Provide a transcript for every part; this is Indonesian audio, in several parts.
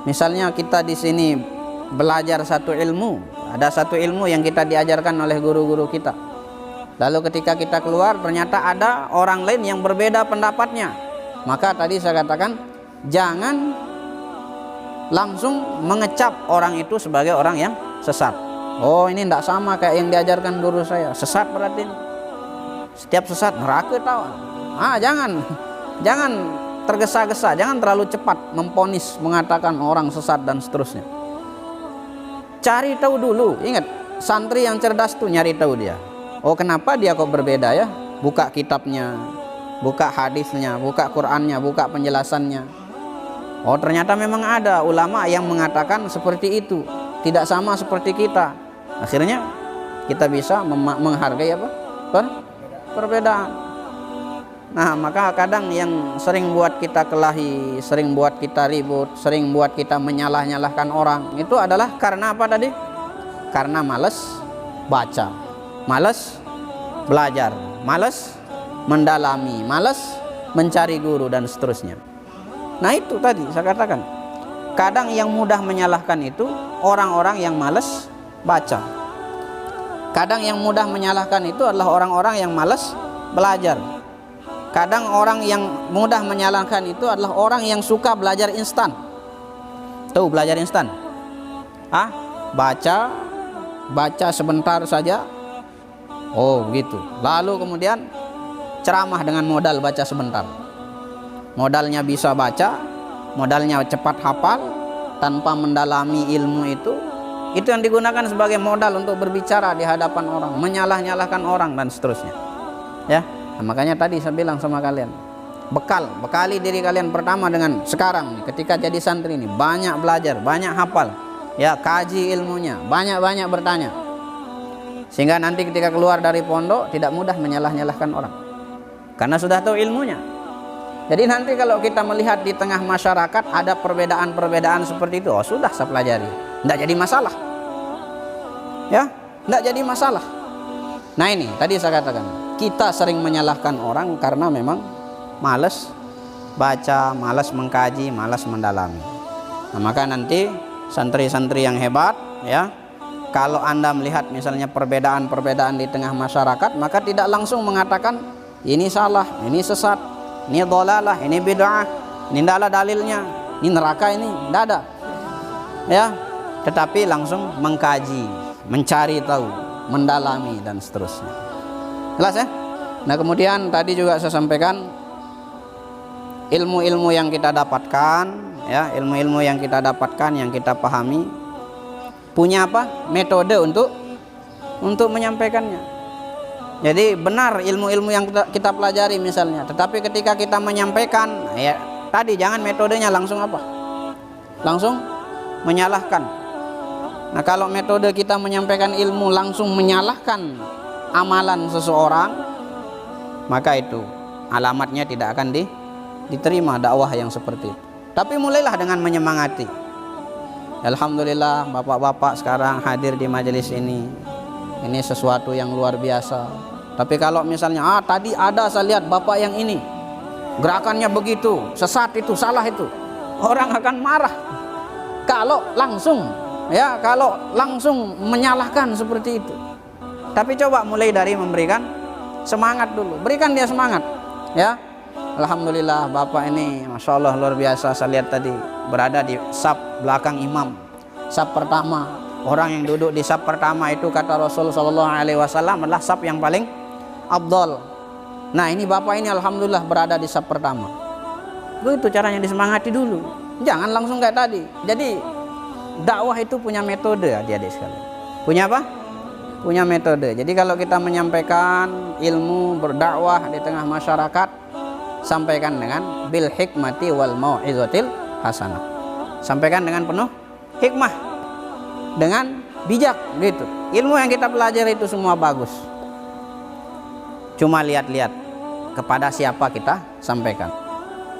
Misalnya kita di sini belajar satu ilmu, ada satu ilmu yang kita diajarkan oleh guru-guru kita. Lalu ketika kita keluar ternyata ada orang lain yang berbeda pendapatnya. Maka tadi saya katakan jangan langsung mengecap orang itu sebagai orang yang sesat. Oh, ini tidak sama kayak yang diajarkan guru saya, sesat berarti ini. Setiap sesat neraka tahu. Jangan tergesa-gesa, jangan terlalu cepat memponis, mengatakan orang sesat dan seterusnya. Cari tahu dulu. Ingat, santri yang cerdas tuh nyari tahu dia. Oh, kenapa dia kok berbeda ya? Buka kitabnya, buka hadisnya, buka Qur'annya, buka penjelasannya. Oh, ternyata memang ada ulama yang mengatakan seperti itu, tidak sama seperti kita. Akhirnya kita bisa menghargai apa? Perbedaan. Nah, maka kadang yang sering buat kita kelahi, sering buat kita ribut, sering buat kita menyalah-nyalahkan orang, itu adalah karena apa tadi? Karena malas baca, malas belajar, malas mendalami, malas mencari guru dan seterusnya. Nah, itu tadi saya katakan, kadang yang mudah menyalahkan itu orang-orang yang malas baca. Kadang yang mudah menyalahkan itu adalah orang-orang yang malas belajar. Kadang orang yang mudah menyalahkan itu adalah orang yang suka belajar instan. Tuh, belajar instan. Baca sebentar saja. Oh, begitu. Lalu kemudian ceramah dengan modal baca sebentar. Modalnya bisa baca, modalnya cepat hafal tanpa mendalami ilmu itu yang digunakan sebagai modal untuk berbicara di hadapan orang, menyalah-nyalahkan orang dan seterusnya. Ya. Nah, makanya tadi saya bilang sama kalian, bekali diri kalian pertama dengan sekarang ketika jadi santri ini, banyak belajar, banyak hafal, ya, kaji ilmunya, banyak-banyak bertanya. Sehingga nanti ketika keluar dari pondok tidak mudah menyalah-nyalahkan orang. Karena sudah tahu ilmunya. Jadi nanti kalau kita melihat di tengah masyarakat ada perbedaan-perbedaan seperti itu, oh sudah saya pelajari, tidak jadi masalah. Ya, tidak jadi masalah. Nah, ini tadi saya katakan, kita sering menyalahkan orang karena memang malas baca, malas mengkaji, malas mendalami. Nah, maka nanti santri-santri yang hebat, ya, kalau Anda melihat misalnya perbedaan-perbedaan di tengah masyarakat, maka tidak langsung mengatakan ini salah, ini sesat, ini dhalalah, ini bid'ah, ini tidak ada dalilnya, ini neraka, ini tidak ada. Ya, tetapi langsung mengkaji, mencari tahu, mendalami dan seterusnya. Jelas ya? Nah, kemudian tadi juga saya sampaikan ilmu-ilmu yang kita dapatkan, ya, ilmu-ilmu yang kita dapatkan, yang kita pahami, punya apa? Metode untuk menyampaikannya. Jadi benar ilmu-ilmu yang kita pelajari misalnya, tetapi ketika kita menyampaikan, ya tadi jangan metodenya langsung apa? Langsung menyalahkan. Nah, kalau metode kita menyampaikan ilmu langsung menyalahkan amalan seseorang, maka itu alamatnya tidak akan diterima dakwah yang seperti itu. Tapi mulailah dengan menyemangati. Alhamdulillah bapak-bapak sekarang hadir di majelis ini sesuatu yang luar biasa. Tapi kalau misalnya tadi ada saya lihat bapak yang ini gerakannya begitu, sesat itu, salah itu, orang akan marah. Kalau langsung menyalahkan seperti itu. Tapi coba mulai dari memberikan semangat dulu, berikan dia semangat, ya. Alhamdulillah bapak ini masya Allah luar biasa, saya lihat tadi berada di saf belakang imam, saf pertama. Orang yang duduk di saf pertama itu kata Rasul SAW adalah saf yang paling afdal. Nah, ini bapak ini alhamdulillah berada di saf pertama. Begitu caranya, disemangati dulu, jangan langsung kayak tadi. Jadi dakwah itu punya metode, adik-adik sekalian. Punya apa? Punya metode. Jadi kalau kita menyampaikan ilmu berdakwah di tengah masyarakat, sampaikan dengan bil hikmati wal mau'izatil hasanah. Sampaikan dengan penuh hikmah, dengan bijak gitu. Ilmu yang kita pelajari itu semua bagus. Cuma lihat-lihat kepada siapa kita sampaikan.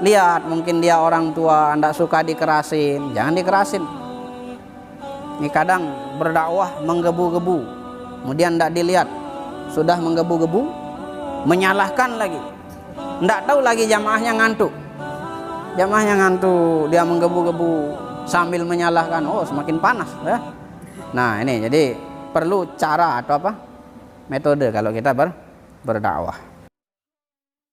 Lihat, mungkin dia orang tua, Anda suka dikerasin, jangan dikerasin. Ini kadang berdakwah menggebu-gebu, kemudian tidak dilihat, sudah menggebu-gebu, menyalahkan lagi. Tidak tahu lagi jamaahnya ngantuk. Jamaahnya ngantuk, dia menggebu-gebu. sambil menyalahkan, oh semakin panas ya. Nah ini jadi perlu cara atau apa metode kalau kita berdakwah.